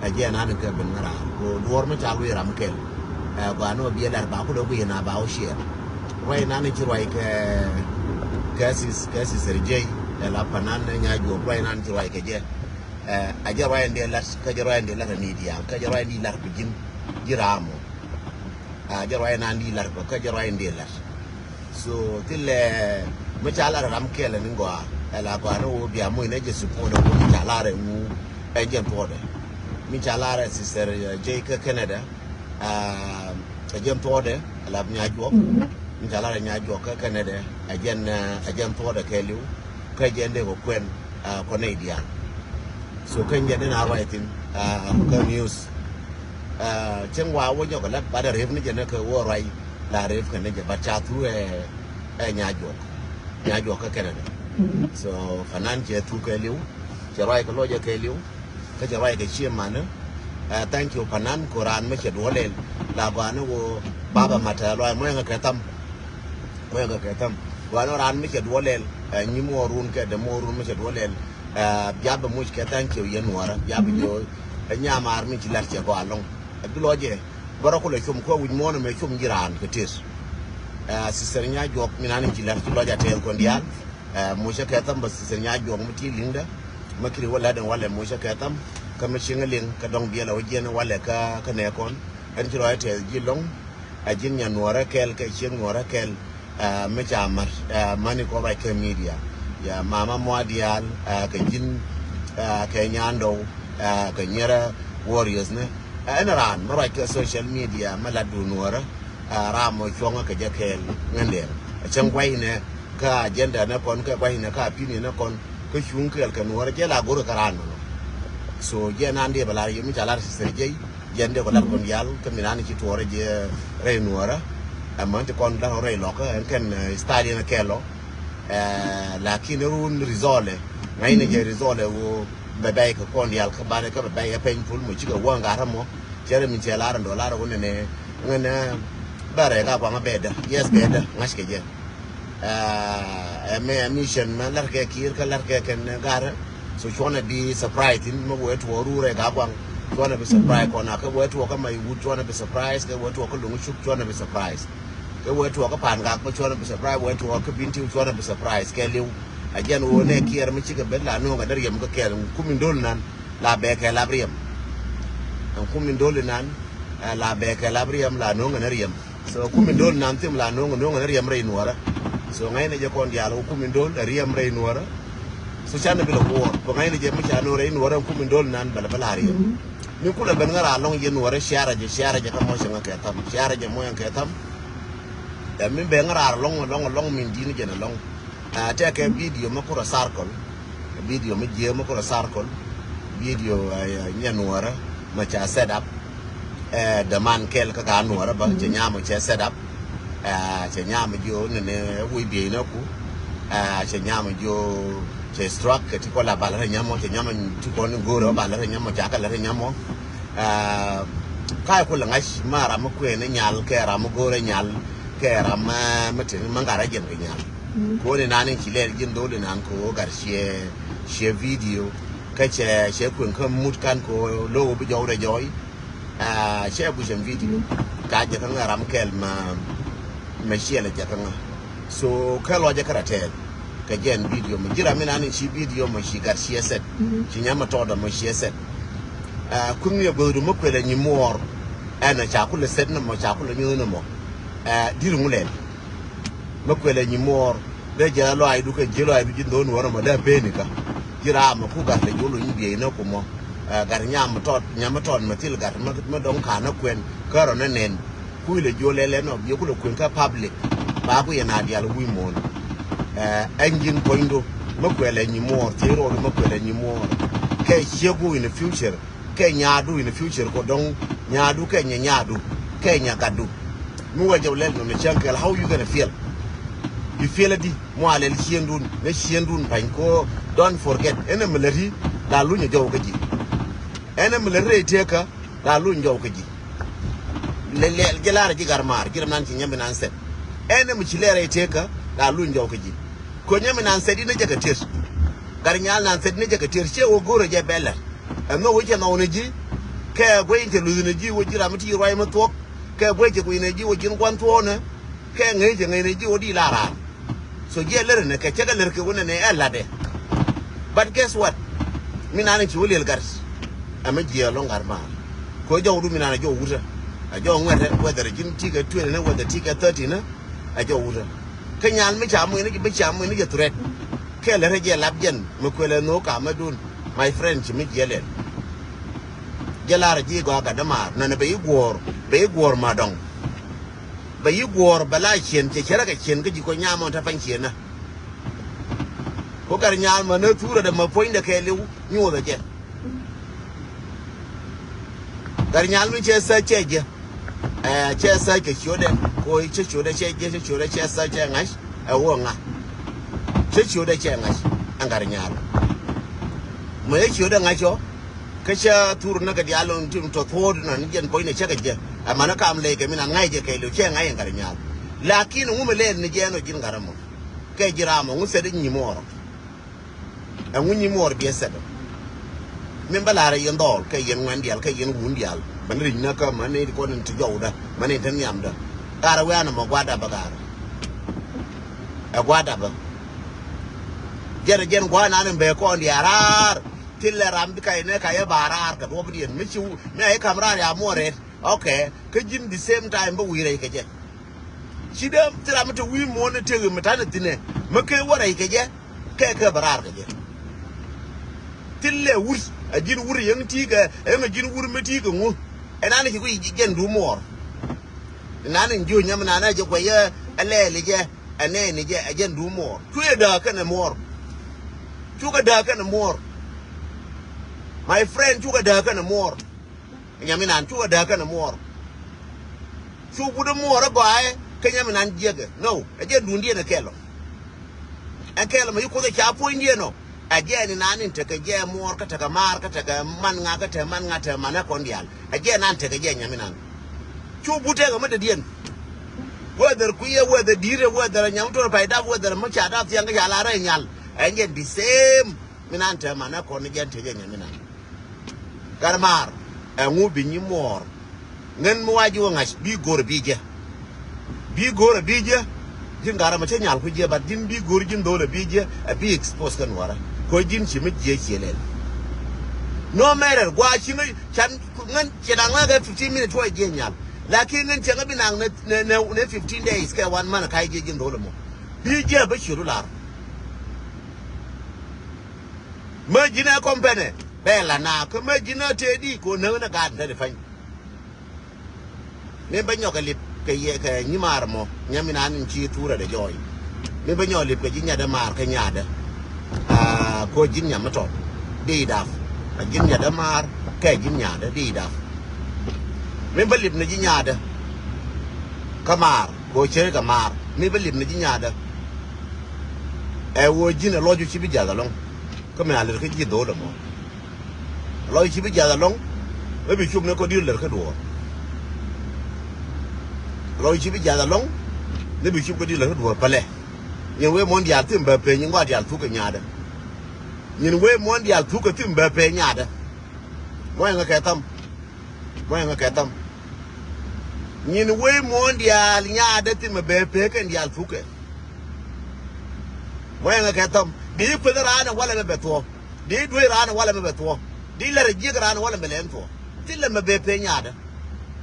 again an ke ben ngara ko dor ma chalu ram kel ba no bi la ba ko do ku na ba o share right nan ci roy ke gasis serjey la panan nya jo right nan ci roy ke je a je roy ande la ka je roy ande la ni dia ka je roy ni la bijin jiramo a je roy nan di la ko ka je roy ande la so tille ma chala ram kel ni go la ba no bi amu ne je support ko chala re mu e je pode mi chala re sister je ka Canada a jem pode la nya jo mi chala re nya jo ka Canada a jem pode ke liu ka je nde ko kwen ko ne dia so kan je na writing ka news chen wa wo jo ka la ba da ref ni je na ka wo rai la ref ka ne je ba cha tu nya jo ka Canada so fanan je tu ke liu je rai ka lo je ke liu ka je rai ke chi man thank you panan Quran me che dole la ba no wo baba mata lo mo nga ka tam wa no ran me che dole ni mo run ke de mo run me che dole bia ba mu ke thank you yen wara bia bi jo nya mar mi ci lar che ko along du lo je baro ko le chum ko wi mo no me chum jiran ke tis sister nya jok mi nan ci lar ci lo ja tel ko ndial mu che ke tam ba sister nya jok mu ti linda makiri wala dan wala mu che ke tam kama shingaling ka dong biela wajena wale ka ne kon an jiro ate jilong a jinya nuara kel ka shin nuara kel me chamar mani ko ba ke media ya mama mwadial ka jin ka nyando ka nyera warriors ne ran ma ba ke social media maladu nuara ramo chonga ka jakel ngande a chan kwai ne ka agenda na kon ka kwai ne ka pini na kon ka shun kel ka nuara jela goro karano so je nande bala yumi chala serjey jende ko dal kon yal kaminani ci tore je re nuara amante kon da re loka en ken stadi na kelo lakin run risole ngayne je risole wo bebe ko kon yal ka bane ka bebe painful mo ci ko wanga ramo jere min chala ran dollar wonne ne ngana bare ka ba beda yes beda ngashke je me mission man larke kir ka larke ken gara so chwana be surprised in mo wetu orure ga kwang chwana be surprised kona ka wetu ka mai wood chwana be surprised ka wetu ka lungu chuk chwana be surprised ka wetu ka pan ga ko chwana be surprised wetu ka binti chwana be surprised ke liu ajen wo ne kier mi chika bella no ga dar yem ka kel kumin dol nan la be ke la briem an kumin dol nan la be ke la briem la no ga riem so kumin dol nan tim la no ga riem re nuara so ngai ne je kon dialo kumin dol riem re nuara so chana bila ko ko ngai je mi chano re nuara kumin dol nan bala bala riem ni kula ben ngara long je nuara shiara je ka mo shanga ka tam shiara je mo yang ka tam da min be ngara long min dini je na long take a video makura circle video me je makura circle video nyanuara ma cha set up the man kel ka nuara ba je nyama cha set up che nyama jo ne wi bi na ku che nyama jo che struck ti ko la bala nyama che nyama ti ko ni goro bala nyama cha ka la nyama kai ko la ngai mara ma ku ne nyal ke ra ma gore nyal ke ra ma tin mangara je ke nyal ko ne nanin kiler jin dole nan ko garshe she video kace she kun kan mutkan ko lowo bi jawre joy she bu shem video ka je kan ram kel ma she la je kan so kalo je karate ka jen video mu jira mi nanin shi video mu shi garshe set shi nyama to da mu shi set kun ne godu mu kwela ni mor ana cha kula set na mo cha kula nyu na mo diru mulen makwele ni mor de jela lo ay du ke jelo ay du jindo no ma da benika jira ma ku ga le jolo ni be na ko mo gar nyam to ma til gar ma don ka na kwen karo na nen ku le jole le no ye ku le kwen ka public ba ku ye na dia lo wi mon engine poindo makwele ni mor ti ro makwele ni mor ke shegu in the future ke nyaadu in the future ko don nyaadu ke nyaadu ke nyagadu mu wa jawle no ne chankel how you gonna feel. You feel it, Moal Shiendun, the Shiendun Panko, don't forget, any military, La Lunya Jokaji. Any military taker, La Lun Jokaji. Gelari Garmar, Girman Yaman said. Any Michilere taker, La Lun Jokaji. Konyaman said in a jacketeer. Garnial said Nijaketeer, she will go to Jabella. And no we can only G, ke gwe inte lu ji wo jira mti roi ma to ke gwe je ku ne ji wo jin kwan to ne ke ngai je ngai ne ji wo di la ra so je le ne ke che ga le ke wona ne alla de but guess what mina ne chi wo le gars ama je lo ngar ma ko jo du mina ne jo wuta a jo ngwete whether jin ti ga 20 ne whether ti ga 30 ne a jo wuta ke nyal mi cha mu ne bi cha mu ne je threat ke le je lab jen me ko le no ka ma dun my friend chi mi je le jalara ji go ga damar na ne be igwor ma dong be igwor bala chen che chera ga chen ga ji ko nyamo ta fan chen na ko gar nyal ma ne tura da ma point da ke le nyu da je gar nyal mi che sa che je che sa ke chode ko che chode che je che chode che sa che ngash a wo nga che chode che ngash an gar nyal mo ye chode ngacho kasha tur na ga dialon tim to thod na ngen boy ne chega je amana kam le ke mina ngai je ke lu che ngai ngar nya lakin ngume le ne je no jin garamo ke jiramo ngu sedi ni moro ngu ni moro bi sedo min balare yen dol ke yen wan dial ke yen wun dial ban ri na ka mane ko nen ti jowda mane tan yam da gara wa na mo gwada bagara gwada ba jere jen gwa na ne be ko ndiarar tilla ram kai ne kai barar ka do bien mi chu me ai kamra ya more okay ka jin the same time ba wire ke je shi da tira mata wi mo ne te mata ne tine ma kai wara ke je kai ka barar ke je tille wur a jin wur yang ti ga en jin wur mi ti ga ngu ena ne ki ku jen du mor ina ne njo nyam na na je ko ye ale le je ane ne je jen du mor ku da ka ne mor ku ga da ka ne mor my friend chuga daga na mor nyaminan chuga daga na mor chu budu mor go ai kenyaminan jege no aje dundi na kelo akelo mai ko da chapo indie no aje ni nanin te ke je mor ka ta mar ka ta man nga ka ta man nga ta mana kondial aje nan te ke je nyaminan chu bute ga mata dien whether kuye whether dire whether nyamto pa da whether ma cha da tianga ya la ra nyal aje the same minan ta mana ko ni je te je nyaminan garmar ngu bi ni mor ngen mo waji ngash bi gor bi je jin gara ma nyal ku je ba din bi gor jin dole bi je bi expose kan wara ko jin chi mi je chelen no matter gwa chi mi chan ngen chedang ga 15 minutes to je nyal lakin ngen chenga bi nang ne 15 days ka 1 month kai je jin dole mo bi je ba shiru lar ma jina company bela na ko ma jina te di ko na na ga ta fan me ba nyoka lip ke ye ke ni mar mo nyamina nin chi tura de joy me ba nyoka lip ke jinya da mar ka nyada ko jinya mato di daf jinya da mar ke jinya da di daf me ba lip na jinya da kamar ko che ka mar me ba lip na jinya da wo jina loju chi bi jada long ko me ale ke ji do do mo loi chi bi jada long e bi chum ne ko dir le ka do loi chi bi jada long ne bi chum ko dir le ka do pale yen we mondial tim ba pe nyin wa dial tu ka nyaada yen we mondial tu ka tim ba pe nyaada mo nga ka tam yen we mondial nyaada tim ba pe ka dial tu ka mo nga ka tam di ko ra na wala be to di do ra na wala be to di la re jigra na wala belen to tilla ma be pe nyaada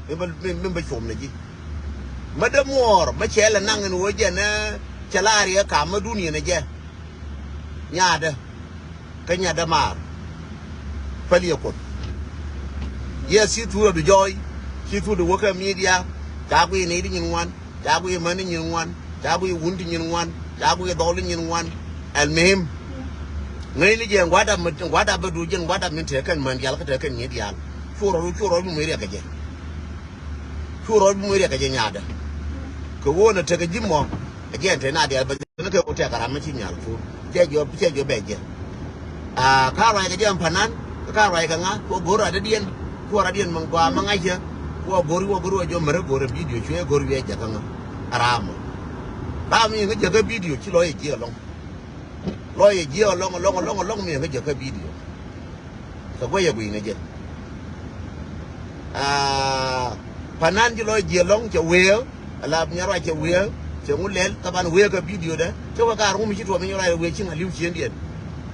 me ba chom ne ji madamor ma chela nangen wo je na chalari ka ma duniya ne je nyaada ka nyaada mar pali ko yes si tu do joy si tu do work media ta ku ne di nyin wan ta ku ma ni nyin wan ta ku wundi nyin wan ta ku dol nyin wan al mehim ngai ni je ngwada ba du je ngwada min te kan man yal ka te kan ni dial churo mu mere ka je nyaada ko wona te ka jimmo je te na dial ba ne ka o te kara ma chi nyal fu je jo beje ka ra ga je panan ka ra ga nga ko gora da dien ko ra dien man gwa ma nga je ko gori jo mere gori video chwe gori we je kan aramo ba mi ga je ka video chi lo ye je long lawyer je long mi ga je ka video so go ye gu ni je pananjilo jelong che weo la nyarwa che weo che ngulel taban weo ka video da che wa gar ngum chitwa mi nyora we chinga liu chien dien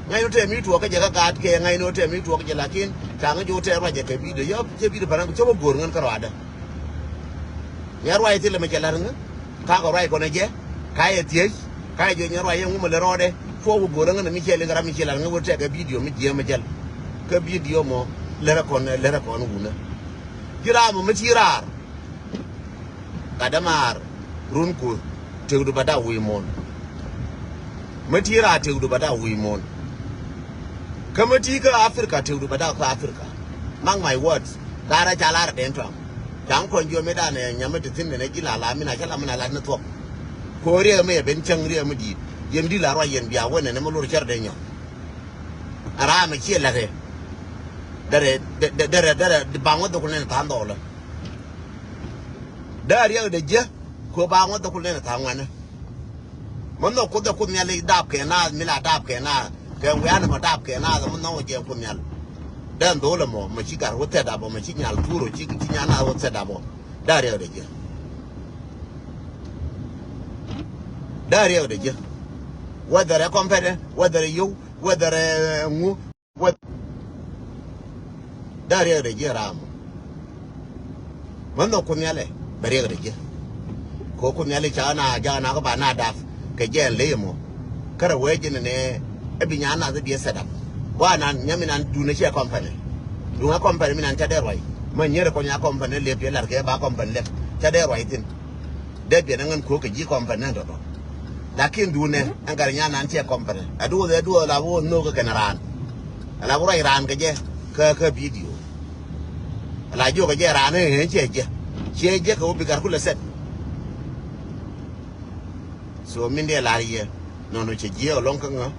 ngai no te mi tuo ka je ka gat ke ngai no te mi tuo ka je lakin ta nga jo te ra je ke video yo che video panan che wo gor ngan karwada nyarwa ite le me che lar nga ka ko rai ko ne je ka ye tie ka je nyarwa ye ngum le rode fo wo gor ngan mi che le ngara mi che lar nga wo te ka video mi je me jel ka video mo le ra kon wuna kira mo matirar kadamar runku tegdu bada wimon matira tegdu bada wimon kamati ka Africa tegdu bada ka Africa mang my words dara jalar dentro jang ko njo meda ne nyamata tinne ne gila la mina kala mina la na to kore me ben changri me di yendi la ro yen biya wona ne mo lor char de nyo ara me chi la re dare bango do kunen ta ndola dari de je ko bango do kunen ta ngwana mono ko do kunen le dab ke na mila dab ke na ke wana ma dab ke na mono je kunen dan dole mo ma chi gar wote dabo ma chi nyal turo chi nyana wote dabo dari de je whether a company whether you whether ngu what dari de je ram mono kunen bari de je ko kunen cha na ja na ko ba na daf ke je le mo kara weje ne e bi nyana de bi sedap wana nyamina duna che company dunga company minan ta derwai man yere ko nya company le pe lar ke ba company le ta derwai tin de bi nan ko ke ji company do lakin dune an gar nya nan che company adu la wo no ko kenaran ala ko ran ke je ka video ala jo ke je ran he che ko bi gar ku le set so min de la ye no che je long ka nga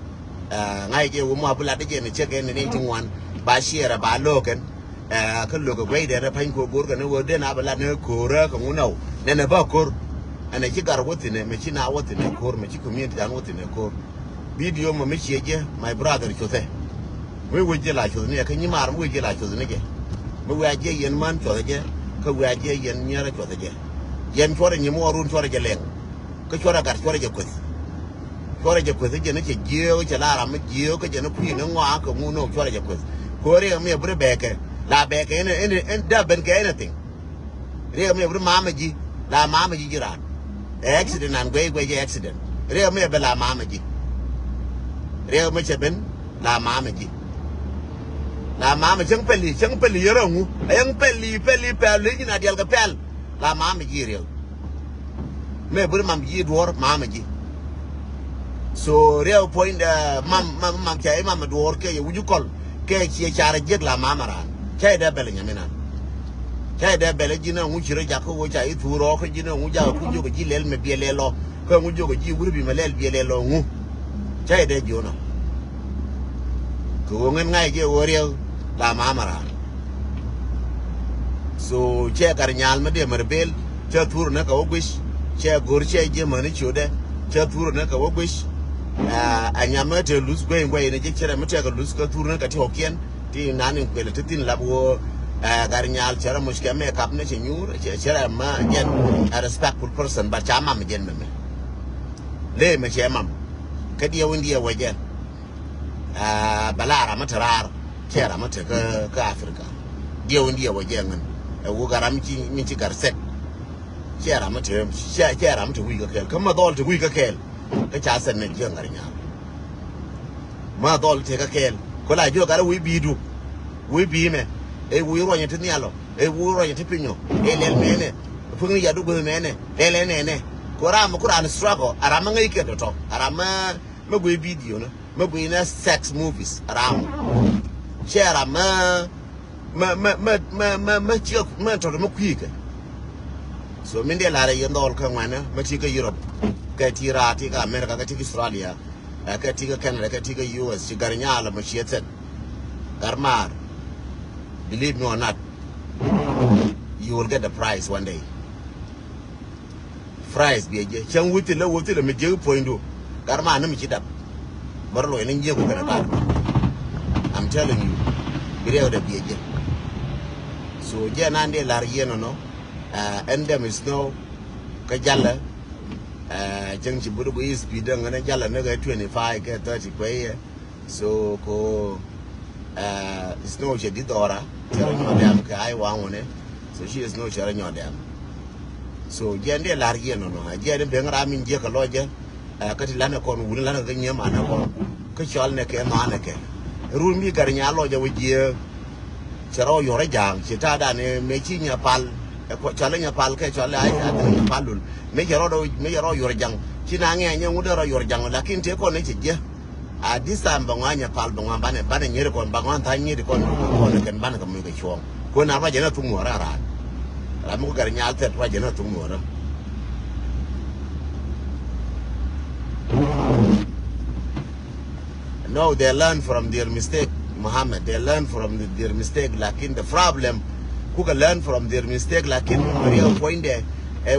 ngai ke wo mo bula de je ne che ke ne ni tingwan ba share ba loken ka lo ko gwe de pan ko gor ka ne wo de na bala ne ko ra ko no ne ba kor ana ki gar wote ne me ki na wote ne kor me ki community dan wote ne kor video mo me ki je my brother chote we wo je la chote ne ka ni mar mo je la chote ne je mo wa je yen man chote je ka wa je yen nyara chote je yen chore ni mo run chore je leng ka chore gar chore je ko chore je ko je ne je je la ra me je ko je ne ku ne ngwa ko mu no chore je ko kore me bre beke la beke en da ben ke anything re me bre mama ji la mama ji jiran accident an gwe je accident re me be la mama ji re me che ben la mama ji chang peli yero ngu ayang peli ni na dial ka pel la mama ji re me bre mam ji dor mama ji so real point mam che mama dor ke you call ke chi chara jeg la mama ran che da bele nyamina che da bele jina ngu chiro jako wo cha itu ro ko jina ngu ja ku jo ko ji lel me biele lo ko ngu jo ko ji wuri bi me lel biele lo ngu che da jo no ko ngen ngai je wo real la mama ran so che gar nyal me de merbel che tur na ka wo gwish che gor che je mani chode che tur na ka wo gwish anyama te lose gwe ne je chere mete ka lose ka turna ka ti hokien ti nani kwele tin labo garnyal chere mushke me kap ne che nyur chere ma jen a respectful person but chama me jen me le me che mam ka dia windi ya wajen balara matarar chere mate ka Africa dia windi ya wajen wo garam ki min ti garset chere mate wi ka kel kama dol te wi ka kel ka cha sen ne je ngar nya ma dol te ka kel ko la jo gara wi bidu wi bi me e wi ro nya tini alo e wi ro nya tipinyo e lel mene fungi ya du go mene lele ne ko ra ma kuran struggle ara ma ngai ke to ara ma go video no ma go na sex movies ara share ma chi ma to ma kwike so min de la re yendol ka ngwana ma ti ka Europe ka tira ti ka America ka ti Australia ka ti ka Canada ka ti ka US ti garnyala ma chieten garmar believe me or not you will get the prize one day prize bi je chan wuti le me je pointo garma na mi ci dab barlo ene je ko kana ta I'm telling you bi rew da bi je so Janande Lariano no endem is no Kajala Junction Budu is speeding and a Jala nigga 25 30 quay so ko it's no she did ora telling your damn I want it so she is no sharing your damn so Jande Lariano no I didn't bring Ramin Jaka Lodger Katilana con Wulana the Yamana Kachal Neke Manake Rumi Garnialo with you Charo Yorajang Chitada making a pal challenge a pal Kachala Palul make a road your young Chinang and Yamudara your young Lakin take on it at this time Banganya Pal Bangan Banning Yericon Bangan Tiny the con can Banaka make a show when I Rajana Tumora Ramu Garnial said Rajana Tumora. No, they learn from their mistake, Muhammad. They learn from their mistake. Like in the problem, who can learn from their mistake? Like in Maria point there,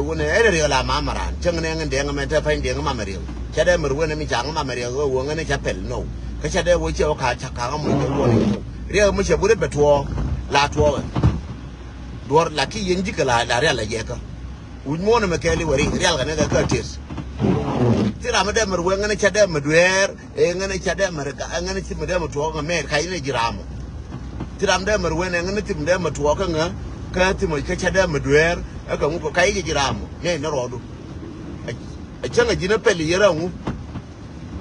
when real Mamaran, Changang and Dangamata finding a Mamario. Chadam when me Janga Mario, Wangan a chapel, no. Kachada, which your Kachakam with the warning. Real Musha would be to Latwa. Dwar Laki Yindicala, La Real Yaka. Would Mona McKelly were real and other Curtis. Tiramada Merwang and Chadam Maduer, and a Chadam, and a Madame to walk a man, Kaine Giram. Tiramda Merwen and a Timdam to walk a Katim Kachadam Maduer, a Kamuka Kai Giram, nay, no road. A changa Ginapelli Yaram,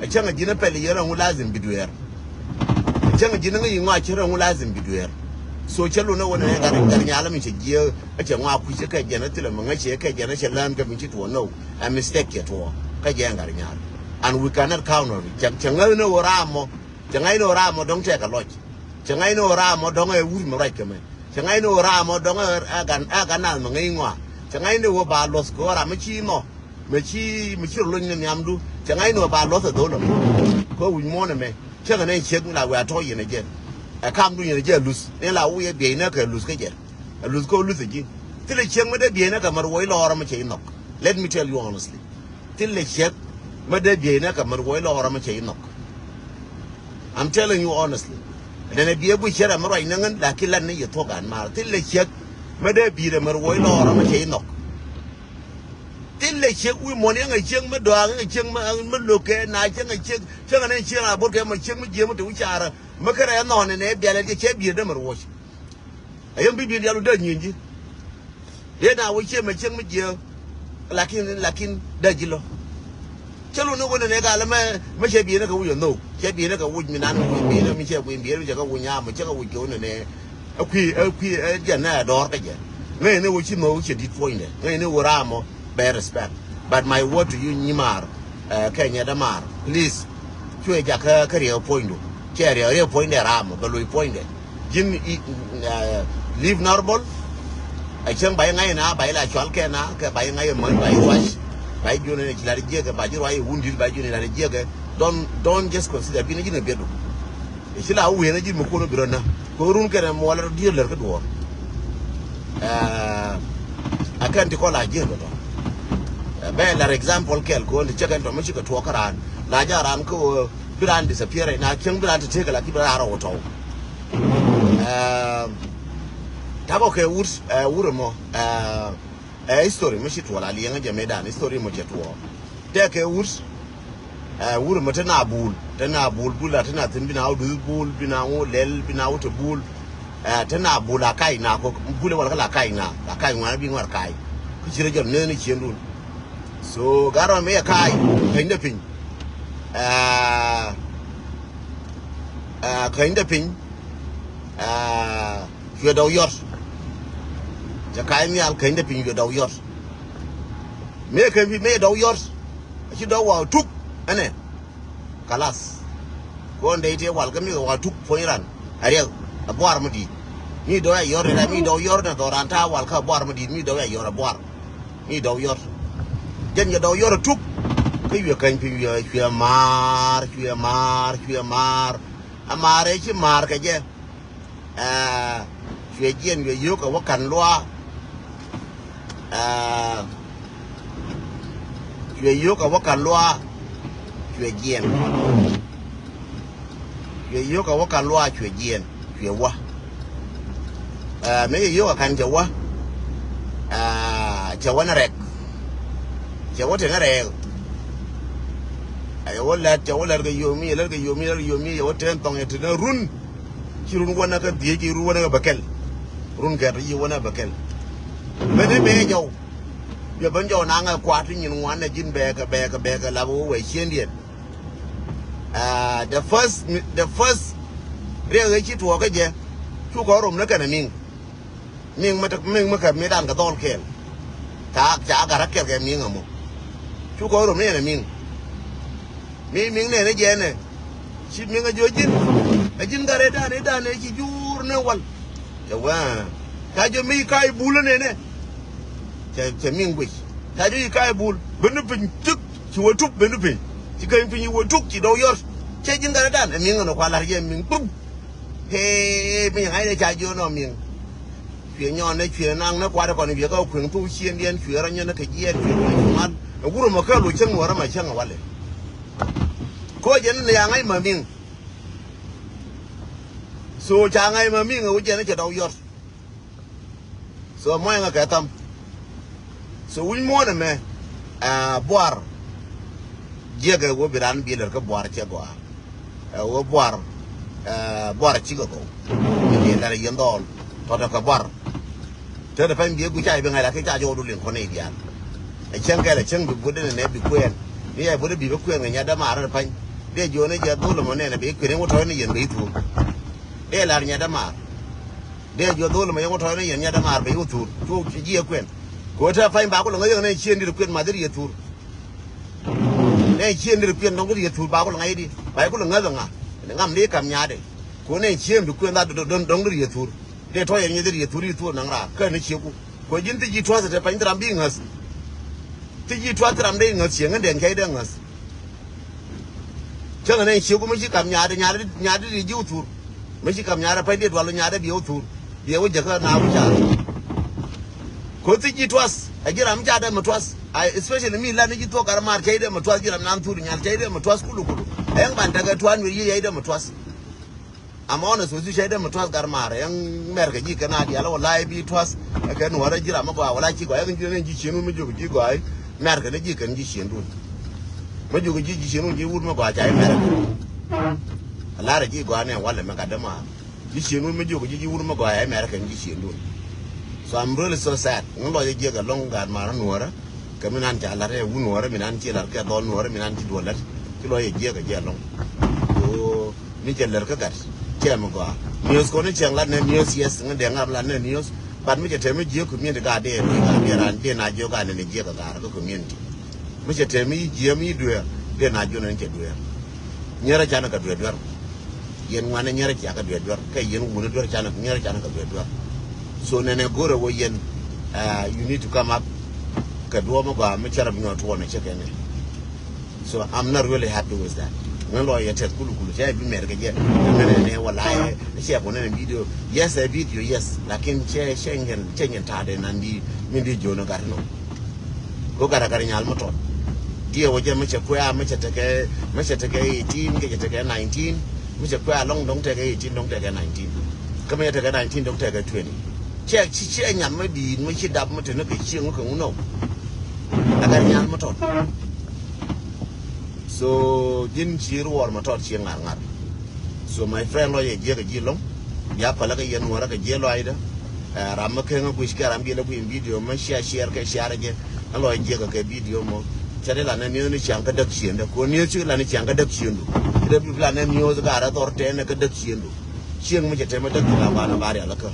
a changa Ginapelli Yaram who lies in Biduer. A changa Ginanga you watch her who lies in Biduer. So Chelo no one had Yalam is a year, a Chama Pushaka Janatil, Mangacheka, Janasha Land coming to know a mistake at all. And we cannot counter it. Changano Ramo, Changaino Ramo don't take a lot. Changaino Ramo don't a wound recommend. Changaino Ramo don't Aganal Mangingwa. Changaino about Los Gora Machino, Michilun Yamdu, Changaino about Los Adonam. Go with Moname, Changan check like we are toying again. I can't do it again, loose. Nella, we be a lose again. A lose go lose again. Till a check with a Biena Camarway or a Machinok. Let me tell you honestly. Till the check, Mother Biena Camarway or a Machinok. I'm telling you honestly. And then a beer we share a Marinangan, like Kilani, you talk and mar. Till the check, Mother Biena Marway or a Machinok. Till the check, we money a check, Madang, a check, look at night and a check, Changan and China, I bought him a check with Jim to which are. Makara non and a biality check be a dumber wash. I am be the other dungeon. Then I will check my check with you, lacking Dagilo. Chalo no one and a galama, much a beer go, you know. Check be like a woodman, and we be a Michel, we be a Winyam, Check with you and a queer Jana door again. May know what you know, she did point it. May know what Ramo, bear respect. But my word to you, Nimar, Kenya Damar, please, to a Jacka career point. Carry a real point there, but we pointed. Jim leave normal. I can't buy a by la Chalkana, by a month by wash, by Junior Jagger, by your wounded by Junior Jagger. Don't just consider being in a bedroom. It's still we energy Mukono Bruna, Korunka and Waller dealer at war. I can't call a general. A better example, Kelko, the chicken to Michigan to walk around. Laja Ramco. Brand disappearing now, King Brand to take a lucky auto. Taboke Woods, Wurmo, a story, Mishitwala, Lianga Jamedan, story Mojetua. Take a Woods, Wurmatana bull, Tana bull, Bullatana, Timbina, bull, Binao, Lel, Binao, bull, Tana Bula Kaina, Bulawala Kaina, a Kai, one being one Kai, which is your nanny children. So, Garam may a Kai, kind of thing. Kind of pin, you know yours. The kind of kind of pin, you know yours. Make him be made of yours. You know what took, and then Kalas. One day, welcome you or took for your run. Ariel, a barmadi. Me do your me do your Doranta, welcome barmadi, me do your bar. Me do yours. Then you do your took. You can be your mark, a marriage mark again. You again, you yoke a walk and law. You yoke a walk and law. You again. You yoke a walk and law. You again. You wa. me yo kan jawa jawa na rek jawa te na rek ay wala jawa lar ga yomi yo ten tong et na run ci run wana ka die ci run wana ka bakel run ga yi wana bakel me ne me jaw yo ban jaw na nga kwat nyin wana jin be ka la bo we chen dien the first re ci to ka je chu ko rom na kana ming maka me dan ka dol kel ta ga ra kel ke ming amo chu ko rom ne na ming ne je ne chi ming jo jin ajin gare da ne chi jur ne wal ya wa ta jo mi kai bul ne che ming gwi ta jo kai bul benu pin tuk chi wo tuk benu pin chi kai pin wo tuk chi do yor che jin gare da ming no kwa la ye ming pum he mi hai de cha jo no ming chuyện nhỏ này chuyện năng nó qua đây còn việc có quyền tu xuyên điên chuyện ra nhân nó cái gì chuyện mà nó cũng mà cái lối chân ngựa mà chân ngựa lên có chuyện là ngay mà mình số cha ngay mà mình ở trên nó chỉ đầu giọt số mấy người cái tâm số win mua này mẹ boar giờ cái wo bị đàn bị là cái boar chơi quá wo boar chỉ có cái là yên đòn toda ka bar te da fam biye gu chai be ngala ke cha jo du len ko ne bian e chen ga le chen bu de ne bi kwen ni ai bu de bi be kwen nya da ma ra pan de jo ne ja du lo mo ne na be kwen mo to ne yen be tu de la nya da ma de jo du lo mo yen to ne yen nya da ma be tu tu ji kwen ko ta fam ba ko lo ngai ne chen di kwen ma de ye tu ne chen di kwen dong di tu ba ko lo ngai di ba ko lo ngai nga ngam ni kam nya de ko ne chen bi kwen da dong di ye tu de to yen yedi ye turi to nang ra ka ni chiku ko jin ti ji to sa te pan tram bi ngas ti ji to tram de ngas yen den kai de ngas chang ne chiku mi kam nya de ji utur mi kam nya ra pa de walo nya de bi utur ye wo jaka na bu cha ko ti ji to as a gira am ja de ma to as especially mi la ni ji to kar mar kai de ma to as gira nan turi nya kai de ma to as kulu en ban daga to an yi de ma to as amona so su shaida mutwas garmara yan merga ji kana di ala wallahi bi twas kan wara jira ma ba wala ki go yan ji ji chenu mi jogu ji go ai merga ne ji kan ji shendu ma jogu ji chenu ji wud ma ba ja merga ala ra ji go ne wala ma kadama ji chenu mi jogu ji wud ma go ai merga kan ji shendu so I'm really so sad ngolo je ga long garmara nuora kaminan ja la re wu nuora minan ji la ka do nuora minan ji do la ki lo ye ga long o mi je la ka gar kem go news ko ne chang la ne news yes ngade ngam la ne news ban mi je te mi je ku mi de ga de ran de na jo ga ne je ga ko community mi je te mi je mi do de na jo ne je do nyera jana ka do yen wana nyera ja ka do kai yen wu do jana nyera jana ka do so ne gore wo yen you need to come up ka do mo ga mi chara mi no to ne che ne so I'm not really happy with that ngalo ya tet kulu sai bi mer gaje ne wallahi shi ko ne video yes a video yes lakin chengen ta de nandi min di jono garno ko gara nyal moto dia waje mace koya mace take 18 ke take 19 mace koya long dong take 18 dong take 19 kuma ya take 19 dong take 20 che nyam ma di mu shi dab mata ne ke shi ko no gara nyal moto so din chiru war matot chi ngar so my friend lo ye je ga jilong ya pala ga yen wara ga je lo aida ram ke nga kuish ka ram bi la ku video ma share ka share je alo je ga video mo chare la na ni chang ka dak chien da ko ni chi la ni chang ka dak chien du de bi la na ni o ga ra tor te na ka dak chien du chien mo je te ma dak la ba na ba ya la ka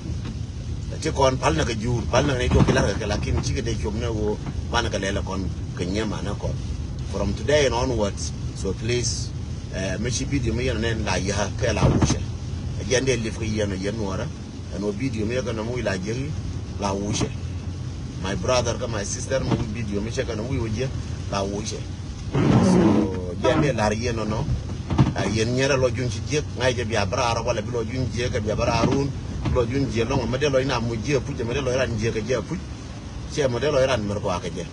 ti kon pal na ga jur pal na ni to ki la ka la kin chi ga de chom na wo ma na ka le la kon ka nyama na ko from today and onwards, so please, make video me and la ya kela wuche. Again, they live here and Yanwara, and no video me gonna move la jeri la wuche. My brother, my sister, my video me check and we would la wuche. So, Yande la yen no, Yanyera lojun chip, Naja be a bra, while a blojun jek, a bararun, lojun jelong, a medal in a mujia, put a medal and jek, put, say a model and merquaka.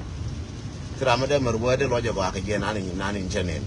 Ramade merwade loja ba ka je nanin channel